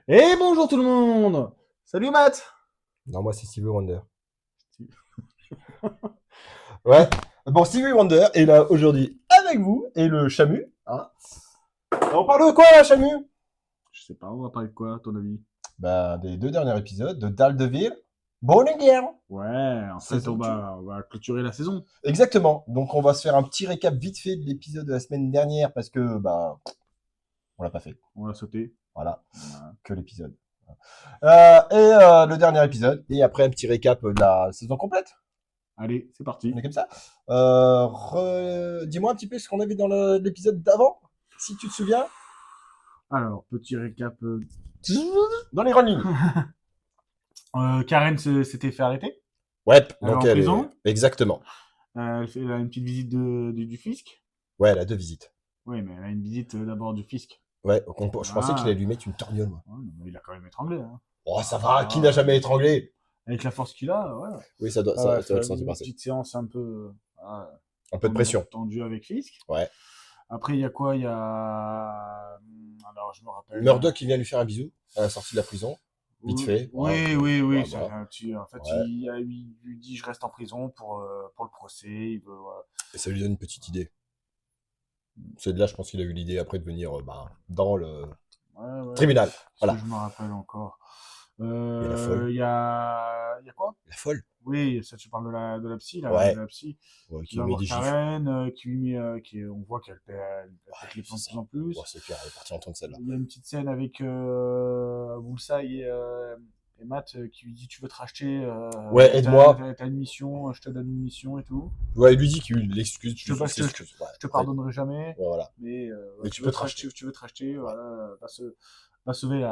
Et bonjour tout le monde. Salut Matt. Non, moi, c'est Stevie Wonder. Ouais. Bon, Stevie Wonder est là aujourd'hui avec vous et le Chamu. Hein. On parle de quoi, là, Chamu? Je sais pas, on va parler de quoi à ton avis? Bah, des 2 derniers épisodes de Daredevil. Born Again. Ouais, en fait, Saison 2. on va clôturer la saison. Exactement. Donc, on va se faire un petit récap vite fait de l'épisode de la semaine dernière parce que, bah, on l'a pas fait. On va sauter. Voilà. Voilà. Que l'épisode. Le dernier épisode. Et après, un petit récap de la saison complète. Allez, c'est On parti. est comme ça. Dis-moi un petit peu ce qu'on avait dans l'épisode d'avant, si tu te souviens. Alors, petit récap. Dans les grandes lignes. Karen s'était fait arrêter. Ouais, Elle est donc en elle est. prison. Exactement. Elle a une petite visite du fisc. Ouais, elle a 2 visites. Oui, mais elle a une visite d'abord du fisc. Ouais, je pensais qu'il Voilà. allait lui mettre une torgnole, moi. Ouais, mais il a quand même étranglé. Hein. Oh, ça va, qui n'a Ah, jamais étranglé? avec la force qu'il a, ouais. Oui, ça doit, Ah ouais, ça doit le faire sentir une passer. petite séance un peu Un peu de pression. tendue avec Fisk. Ouais. Après, il y a quoi? Il y a. Alors, je me rappelle. Murdoch qui vient lui faire un bisou à la sortie de la prison. Vite Oui, fait. oui, Ouais, oui, oui. ouais, Ça, voilà. en fait, Ouais. il lui dit je reste en prison pour le procès. Il veut, voilà. Et ça lui donne une petite idée. C'est de là, je pense qu'il a eu l'idée après de venir dans le Ouais, ouais. tribunal. Ce que Voilà. je me rappelle encore. Il y a la folle. Il y a quoi? La folle. Oui, ça, tu parles de la psy, Ouais. de la psy, Ouais, qui qui lui va met voir des gifles. Karen, qui lui met, on voit elle pète les plombs C'est de ça. plus en Ouais, plus. c'est clair, elle est partie en temps de celle-là. Il y a une petite scène avec Woolsey et Matt qui lui dit tu veux te racheter, Ouais, aide-moi. t'as une mission, je te donne une mission et tout. Ouais, il lui dit qu'il l'excuse, Je te, il pas- s'excuse. Ouais, je te ouais, pardonnerai jamais, voilà. mais Mais tu peux te racheter. tu veux te racheter, Ouais. voilà, va sauver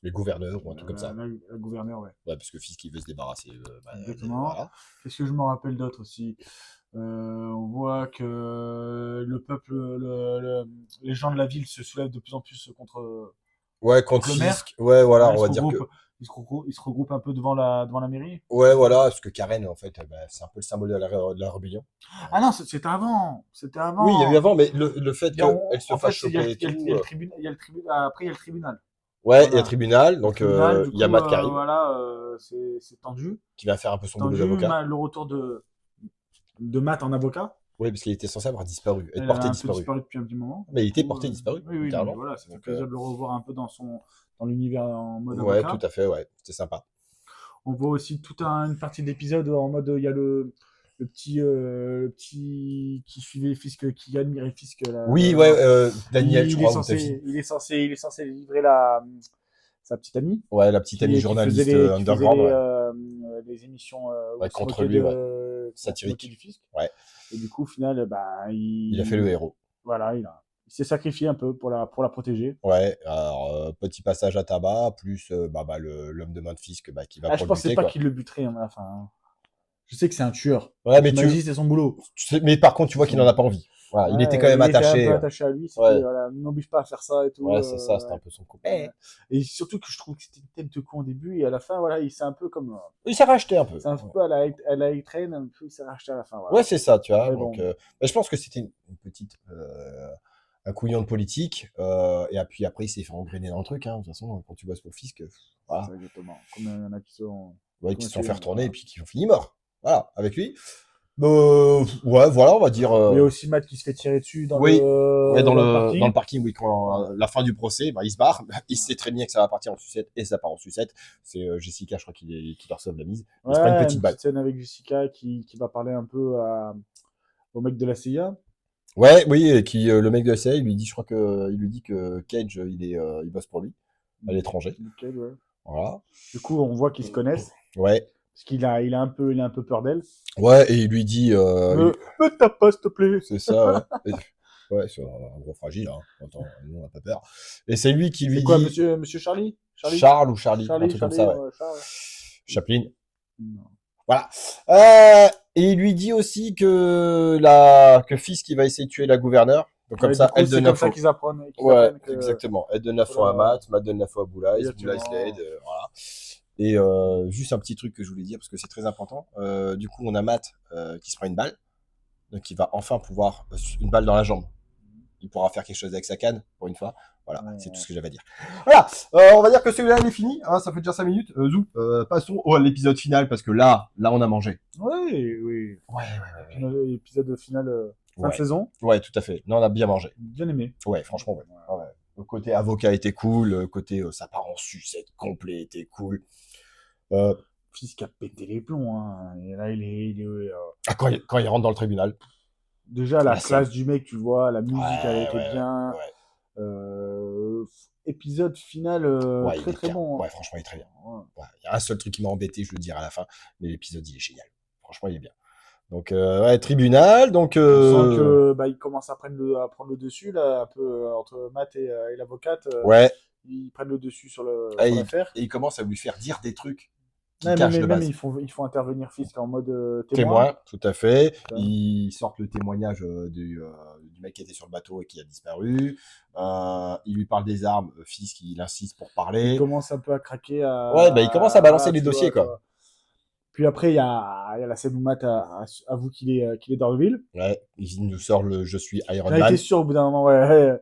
Les gouverneurs ou un truc comme ça. la gouverneure, ouais. Ouais, parce que Fisk, il veut se débarrasser. Exactement. Voilà. Qu'est-ce que je me rappelle d'autre aussi? On voit que le peuple, les gens de la ville se soulèvent de plus en plus Ouais, contre contre le maire. Fisk. Ouais, voilà, Voilà, on va dire que. ils se regroupent un peu devant la mairie. Ouais, voilà, parce que Karen, en fait, bah, c'est un peu le symbole de la rébellion. Ah non, c'était avant. C'était Oui, il y a eu avant. avant, mais le fait qu'elle se En fasse fait, choper et tout. il y a le tribunal. Après, il y a le tribunal. Ouais, il y a le Voilà. tribunal, Il y a le donc tribunal, du il y a coup, Matt qui arrive, voilà, c'est tendu. qui vient faire un peu C'est son boulot tendu. d'avocat. Le retour de Matt en avocat. Oui, parce qu'il était censé avoir disparu, être Elle a porté un peu disparu. disparu depuis un petit moment. Mais il Du était coup, porté disparu, oui, oui, non, mais littéralement. voilà, ça fait Donc, plaisir de le revoir un peu dans l'univers en mode ouais, tout avocat. à fait, ouais, c'était sympa. On voit aussi une partie de l'épisode en mode il y a le petit qui suivait Fisk, qui admirait Fisk là. Oui, ouais, Daniel, je crois, ou David. Il est censé livrer sa petite amie Ouais, la petite amie journaliste qui faisait underground, ouais. les émissions où Ouais, on se contre moquait lui, ouais. on se moquait Satirique. du Fisk. Ouais. Et du coup, au final, bah, Il a fait le héros. voilà, il s'est sacrifié un peu pour la protéger. Ouais, alors, petit passage à tabac, plus l'homme de main de Fisk qui va Ah, je pour le pensais buter, pas quoi. qu'il le buterait à la fin. Hein. Je sais que c'est un tueur. Ouais, À mais mon avis, c'est son boulot. mais par contre, tu C'est vois qu'il son... n'en a pas envie. Voilà, il était quand Ouais, même il était un peu attaché. attaché à lui. C'était, Ouais, voilà, n'oblige pas à faire ça et tout. ouais, c'est ça, c'était un peu son copain. Ouais. Et surtout que je trouve que c'était une tête de con au début et à la fin, voilà, il s'est un peu comme. Il s'est racheté un peu. C'est un peu à la A-Train, un peu, il s'est racheté à la fin. Ouais, Voilà. c'est ça, tu vois. Mais Donc, bon, mais je pense que c'était une petite, un couillon de politique. Et puis après, il s'est fait engrainer dans le truc. Hein. De toute façon, quand tu bosses pour Fisk, c'est voilà, ça exactement. Combien il y en a ouais, qui qui ont se sont tué, fait retourner et voilà. puis qui ont fini morts. Voilà, avec lui. Ouais, voilà, on va dire. Il y a aussi Matt qui se fait tirer dessus Oui, ouais, dans le dans le parking. parking, oui, quand Voilà. la fin du procès, il se barre. Il sait très bien que ça va partir en sucette et ça part en sucette. C'est Jessica, je crois, qui leur sauve la mise. Il se prend une Ouais, petite une balle. petite scène avec Jessica qui va parler un peu au mec de la CIA. Ouais, oui, et le mec de la CIA, il lui dit, je crois que, il lui dit que Cage, il bosse pour lui, à l'étranger. Nickel, ouais. Voilà. Du coup, on voit qu'ils se connaissent. Ouais. Parce il a un peu peur d'elle. Ouais, et il lui dit, Me tape pas, s'il te plaît. c'est ça, ouais. Ouais, c'est un gros fragile, hein. Attends, nous, on n'a pas peur. Et c'est lui qui C'est lui quoi, dit, monsieur Charlie? Charles ou Charlie, un truc comme ça, ouais. Ouais, Charles. Chaplin. Non. Voilà. Et il lui dit aussi que Fisk il va essayer de tuer la gouverneure. Donc comme Ouais, du ça, coup, elle c'est donne comme ça l'info. qu'ils apprennent, Ouais, que. exactement. Elle donne l'info à Voilà, Matt donne l'info à Boulay, Boulay exactement. l'aide, voilà. Et juste un petit truc que je voulais dire parce que c'est très important. Du coup, on a Matt qui se prend une balle, donc il va enfin pouvoir une balle dans la jambe. Il pourra faire quelque chose avec sa canne pour une fois. Voilà, Ouais, c'est tout ouais. ce que j'avais à dire. Voilà, on va dire que celui-là, il est fini. Hein, ça fait déjà 5 minutes. Zou, passons à l'épisode final, parce que là, on a mangé. Oui, oui. Ouais. Épisode final fin de Ouais, saison. ouais, tout à fait. Non, on a bien mangé. Bien aimé. Ouais, franchement, ouais. Ouais. Le côté avocat était cool, le côté ça part en sucette complet était cool. Euh, Fils qui a pété les plombs. Hein. Et là, quand il rentre dans le tribunal, déjà, la la scène. classe du mec, tu vois, la musique, elle était Ouais. bien. Épisode final Ouais, il très est très bien. bon. Hein. Ouais, franchement, il est très bien. Ouais. Ouais, il y a un seul truc qui m'a embêté, je le dirai à la fin, mais l'épisode, il est génial. Franchement, il est bien. Donc, tribunal, donc... On sent que il commence à prendre le dessus là, un peu entre Matt et l'avocate. Ouais, Ils prennent le dessus et sur l'affaire. il commence à lui faire dire des trucs qu'il Ouais, cache de même base. ils font intervenir Fisk en mode témoin. Témoin, tout à fait. Putain. Ils sortent le témoignage du mec qui était sur le bateau et qui a disparu. Il lui parle des armes. Fisk, il insiste pour Il parler. commence un peu à craquer. Ouais, bah il commence à balancer les Tu dossiers, vois, tu quoi. vois. Puis après, il y a la scène où Matt avoue qu'il est Daredevil. Ouais, il nous sort le Je suis Iron J'en étais Man. sûr au bout d'un moment, ouais,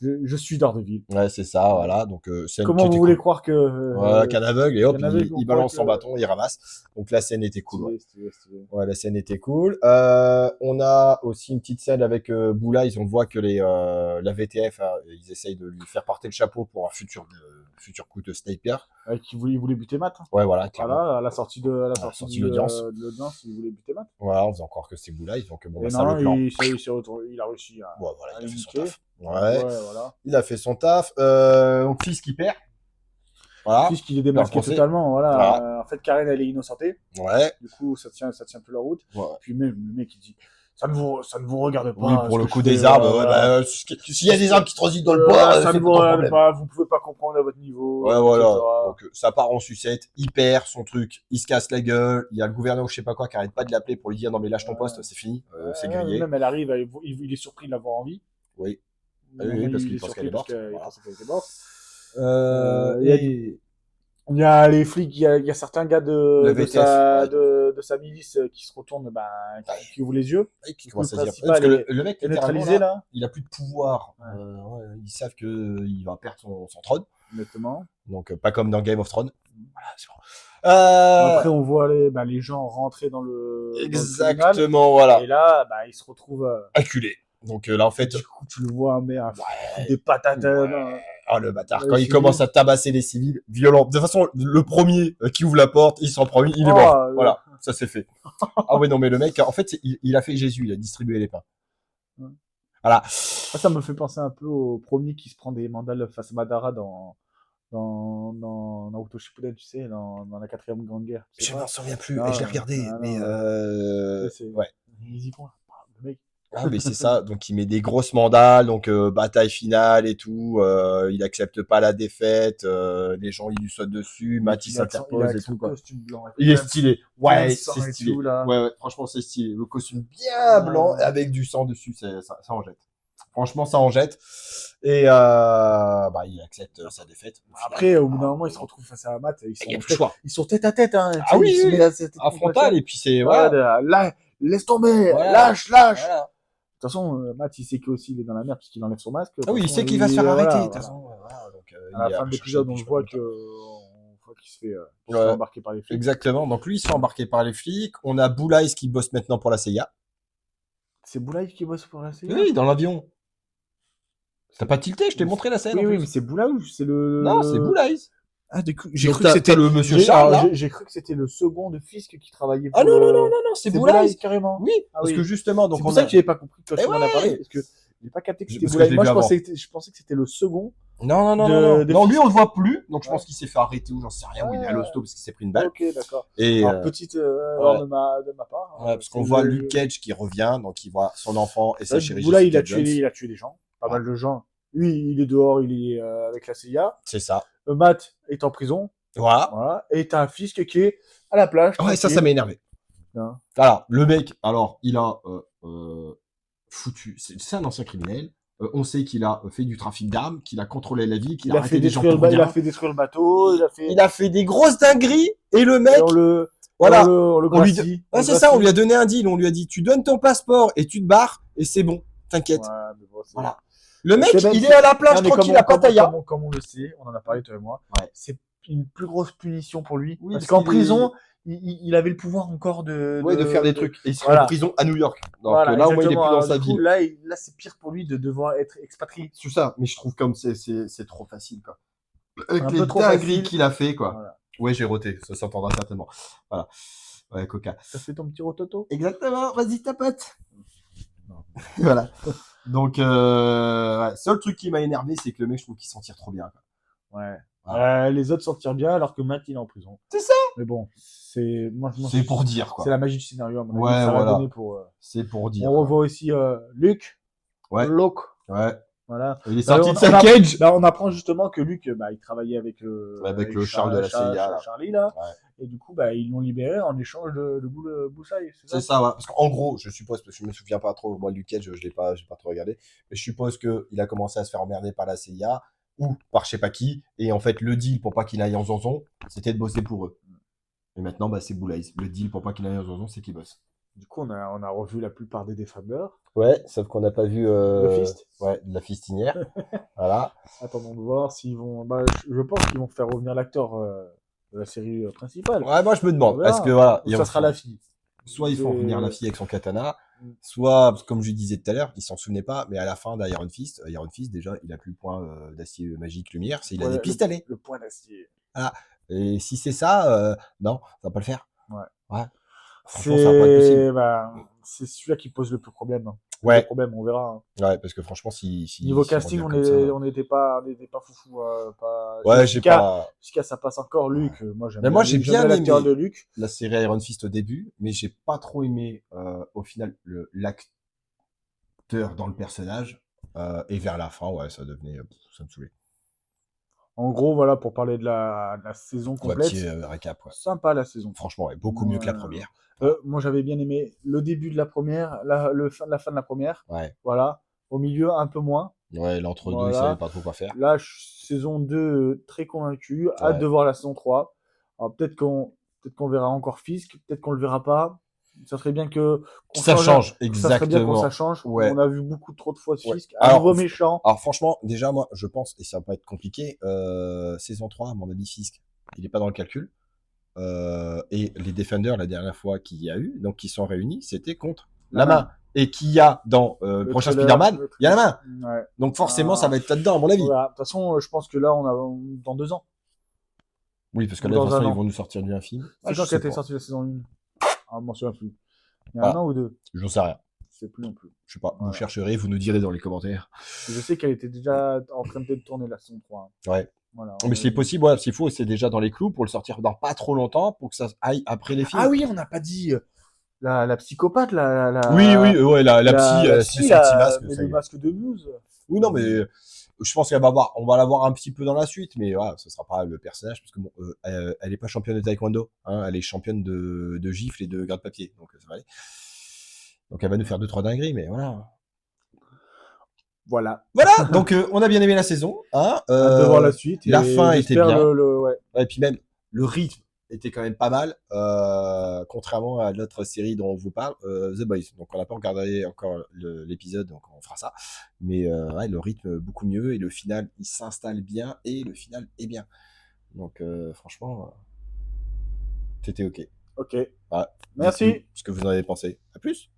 je suis Daredevil. Ouais, c'est ça, voilà. Donc, scène qui Comment vous était voulez cool. croire que. Voilà, qu'un aveugle, et hop, qu'un aveugle, on il croit balance que. son bâton, il ramasse. Donc, la scène était cool, ouais. Stylé. Ouais, la scène était cool. On a aussi une petite scène avec Boula. On voit que la VTF, hein, ils essayent de lui faire porter le chapeau pour un futur coup de sniper. Il voulait buter Matt. Hein. Ouais, voilà, clairement. Voilà, à la sortie de l'audience. de l'audience, il voulait buter Matt. Voilà, on faisait encore que c'est Boula. Donc, bon, Et bah, ça le non, plan. il s'est retourné, il a réussi à, Ouais, voilà, à il a les fait son niquer. taf. Ouais, Voilà. il a fait son taf. Donc, fils qui perd. Voilà. Puisqu'il est démasqué Dans le procès. totalement, voilà. Voilà. En fait, Karen, elle est innocentée. Ouais. Du coup, ça tient plus la route. Ouais. Puis même, le mec, il dit, ça ne vous regarde pas. Oui, pour ce le que coup je fais, des arbres, ouais, voilà. bah, s'il y a des arbres qui transitent dans le bois, ça c'est ne pas vous ton regarde problème. pas, vous pouvez pas comprendre à votre niveau, Ouais, voilà. etc. Donc, ça part en sucette, il perd son truc, il se casse la gueule, il y a le gouverneur ou je sais pas quoi qui arrête pas de l'appeler pour lui dire non mais lâche ton poste, c'est fini, c'est grillé. Même elle arrive, il est surpris de l'avoir en vie. Oui. Oui, parce qu'il pense qu'elle est morte. Il Voilà. pensait qu'elle était morte. Et Il y a les flics, il y a certains gars le VTF, ouais. de sa milice qui se retournent, qui ouvrent les yeux. Ouais, qui Le commence à dire. principal Parce que est le mec, littéralement, neutralisé, là, là. il a plus de pouvoir. Ouais. Ouais, ils savent qu'il va perdre son trône. Exactement. Donc, pas comme dans Game of Thrones. Voilà, c'est bon. Après, on voit les gens rentrer dans le tribunal. Exactement, voilà. Et là, ils se retrouvent. Acculé. Donc là, en fait. Du coup, tu le vois, mais Ouais. des patates. Ah, le bâtard. Ouais, Quand il civils. commence à tabasser les civils, violent. De toute façon, le premier qui ouvre la porte, il s'en prend une, il est mort. Voilà, ça c'est fait. Ah ouais, non, mais le mec, en fait, il a fait Jésus, il a distribué les pains. Ouais. Voilà. Ça me fait penser un peu au premier qui se prend des mandales face à Madara dans Naruto Shippuden, tu sais, dans la 4e Grande Guerre. Je m'en souviens plus, Non, et je l'ai regardé, mais ouais. Ils y vont, là. Le mec. Ah, mais c'est ça. Donc, il met des grosses mandales, donc bataille finale et tout. Il accepte pas la défaite. Les gens, ils lui sautent dessus. Matt, il s'interpose et tout, quoi. Blanc, Il est stylé. Ouais, sang c'est et stylé. tout, là. Ouais, franchement, c'est stylé. Le costume bien blanc avec du sang dessus, ça en jette. Franchement, ça en jette. Et il accepte sa défaite. Après, au bout d'un moment, ils se retrouvent face à Matt. Ils sont tête à tête. Hein, ah oui, à frontal. Et puis c'est là, laisse tomber, voilà. lâche. Voilà. De toute façon, Matt, il sait qu'il est dans la merde puisqu'il enlève son masque. Ah oui, il sait qu'il va se faire arrêter. De toute façon, donc, à la fin de l'épisode, on voit qu'il se fait embarquer par les flics. Exactement. Donc lui, il se fait embarquer par les flics. On a Boulay qui bosse maintenant pour la CIA. C'est Boulay qui bosse pour la CIA? Oui, dans l'avion. T'as pas tilté, je t'ai montré la scène. Oui, mais c'est Boulay ou c'est le. Non, c'est Boulay. Ah, j'ai cru que c'était le monsieur Charles. J'ai cru que c'était le second de Fisk qui travaillait pour. Ah non, c'est Boulay carrément. Oui, parce que justement, donc c'est pour ça que j'avais pas compris quand tu m'en as parlé, parce que j'ai pas capté que c'était Boulay. Moi, je pensais que c'était le second. Non. Non, lui, on le voit plus, donc je pense qu'il s'est fait arrêter ou j'en sais rien, ou il est à l'hosto parce qu'il s'est pris une balle. Ok, d'accord. Et alors, petite erreur de ma part. Ouais, parce qu'on voit Luke Cage qui revient, donc il voit son enfant et sa chérie. Boulay, il a tué des gens, pas mal de gens. Lui, il est dehors, il est avec la CIA. C'est ça. Matt est en prison. Voilà. Et t'as un Fisk qui est à la plage. Ouais, ça m'a énervé. Non. Alors, le mec, il a foutu. C'est un ancien criminel. On sait qu'il a fait du trafic d'armes, qu'il a contrôlé la ville, qu'il a arrêté des gens pour rien. Il a fait détruire le bateau. Il a fait des grosses dingueries. Et le mec. C'est ça, on lui a donné un deal. On lui a dit, tu donnes ton passeport et tu te barres et c'est bon. T'inquiète. Ouais, mais bon, voilà. Le mec, C'est même- il est à la plage Non, mais tranquille à Pattaya. comme on le sait, on en a parlé toi et moi, Ouais. c'est une plus grosse punition pour lui. Oui, parce parce qu'en qu'il prison, il avait le pouvoir encore Ouais, de faire des trucs. Et il serait Voilà. en prison à New York. Donc Voilà, là, au moins, il est exactement. plus dans Alors, sa du coup, ville. là, c'est pire pour lui de devoir être expatrié. C'est ça. Mais je trouve comme c'est trop facile, quoi. Avec Un les peu trop dingueries facile. qu'il a fait, quoi. Voilà. Ouais, j'ai roté. Ça s'entendra certainement. Voilà. Ouais, Coca. T'as fait ton petit rototo? Exactement. Vas-y, tapote. Non. Voilà. Donc, ouais. Seul truc qui m'a énervé, c'est que le mec, je trouve qu'il s'en tire trop bien, quoi. Ouais. Voilà. Les autres s'en tirent bien alors que Matt il est en prison. C'est ça. Mais bon, c'est C'est pour dire, quoi. c'est la magie du scénario à mon avis. Ouais, Ça va voilà. donner pour. C'est pour dire. On revoit aussi Luke. Ouais. Luke. Ouais. Voilà. Il est sorti on, de sa on cage. on apprend justement que Luke, il travaillait avec Avec le Charles de la CIA, là. Charlie là. Ouais. Et du coup, ils l'ont libéré en échange de Boussaï, c'est ça? C'est ça, ouais. Parce qu'en gros, je suppose, parce que je me souviens pas trop, moi, Luke Cage, j'ai pas trop regardé, mais je suppose qu'il a commencé à se faire emmerder par la CIA ou par je sais pas qui, et en fait, le deal pour pas qu'il aille en zonzon, c'était de bosser pour eux. Et maintenant, c'est Boulaïs. Le deal pour pas qu'il aille en zonzon, c'est qu'il bosse. Du coup, on a revu la plupart des Défendeurs. Ouais, sauf qu'on n'a pas vu Le Fist. Ouais, de la fistinière. Voilà. Attendons de voir s'ils vont. Je pense qu'ils vont faire revenir l'acteur de la série principale. Ouais, moi je me On demande, verra. parce que voilà, Ou ça sera la fille. soit ils font C'est- revenir la fille avec son katana, Mm. soit, comme je disais tout à l'heure, il s'en souvenait pas, mais à la fin d'Iron Fist, Iron Fist, déjà, il a plus le point d'acier magique lumière, c'est il a Ouais, des pistolets. Le point d'acier. Voilà. Et si c'est ça, non, ça va pas le faire. Ouais. Ouais. Franchement, ça va pas être possible. C'est celui-là qui pose le plus problème. Ouais. Le problème, on verra. Ouais, parce que franchement, si Niveau si casting, revient comme ça, on n'était pas foufou. ouais, j'ai pas. Jessica, ça passe encore. Luc, moi Mais moi, j'ai bien l'acteur aimé de Luc. la série Iron Fist au début, mais j'ai pas trop aimé au final l'acteur dans le personnage. Et vers la fin, ouais, ça devenait, ça me saoulait. En gros, voilà, pour parler de la saison Ouais, complète. petit récap, ouais. Sympa la saison. Franchement, ouais, beaucoup mieux que la première. Moi, j'avais bien aimé le début de la première, la fin de la première. Ouais. Voilà. Au milieu, un peu moins. Ouais, l'entre-deux, Voilà. ils savaient pas trop quoi faire. Là, saison 2, très convaincu. Ouais. Hâte de voir la saison 3. Alors, peut-être qu'on verra encore Fisk, peut-être qu'on le verra pas. Ça serait bien que ça change, Ça serait bien exactement. qu'on ça change. Ouais. On a vu beaucoup trop de fois Ouais. Fisk. Un nouveau méchant. Alors franchement, déjà moi, je pense, et ça va pas être compliqué, saison 3, à mon avis, Fisk, il est pas dans le calcul. Et les Defenders, la dernière fois qu'il y a eu, donc qui sont réunis, c'était contre la main. Et qu'il y a dans le prochain Spider-Man, il y a la main. Ouais. Donc forcément, ça va être là-dedans, à mon avis. Voilà. De toute façon, je pense que là, on a dans 2 ans. Oui, parce que là, de toute façon, ils vont nous sortir un film. C'est quand qu'elle était sortie la saison 1? Ah, je m'en souviens plus. Il y a un an ou 2? J'en sais rien. Je sais plus non plus. Je sais pas. Voilà. Vous chercherez, vous nous direz dans les commentaires. Je sais qu'elle était déjà en train de tourner la saison 3. Ouais. Voilà. Mais c'est possible, ouais, s'il faut, c'est déjà dans les clous pour le sortir dans pas trop longtemps pour que ça aille après les films. Ah oui, on n'a pas dit la psychopathe, Oui, ouais, la psy, c'est anti-masque. Mais le masque de Muse. Oui, non, mais je pense on va la voir un petit peu dans la suite, mais voilà, ce sera pas le personnage, parce que bon, elle est pas championne de taekwondo, hein, elle est championne de gifles et de gratte-papier, donc ça va aller. Donc elle va nous faire 2-3 dingueries, mais voilà. Voilà. Donc on a bien aimé la saison, hein. De voir la suite. La fin était bien. Ouais. Et puis même, le rythme était quand même pas mal, contrairement à l'autre série dont on vous parle, The Boys. Donc on n'a pas regardé encore l'épisode, donc on fera ça. Mais ouais, le rythme beaucoup mieux, et le final, il s'installe bien, et le final est bien. Donc franchement, c'était ok. Ok. Ouais. Merci. Ce que vous en avez pensé. À plus.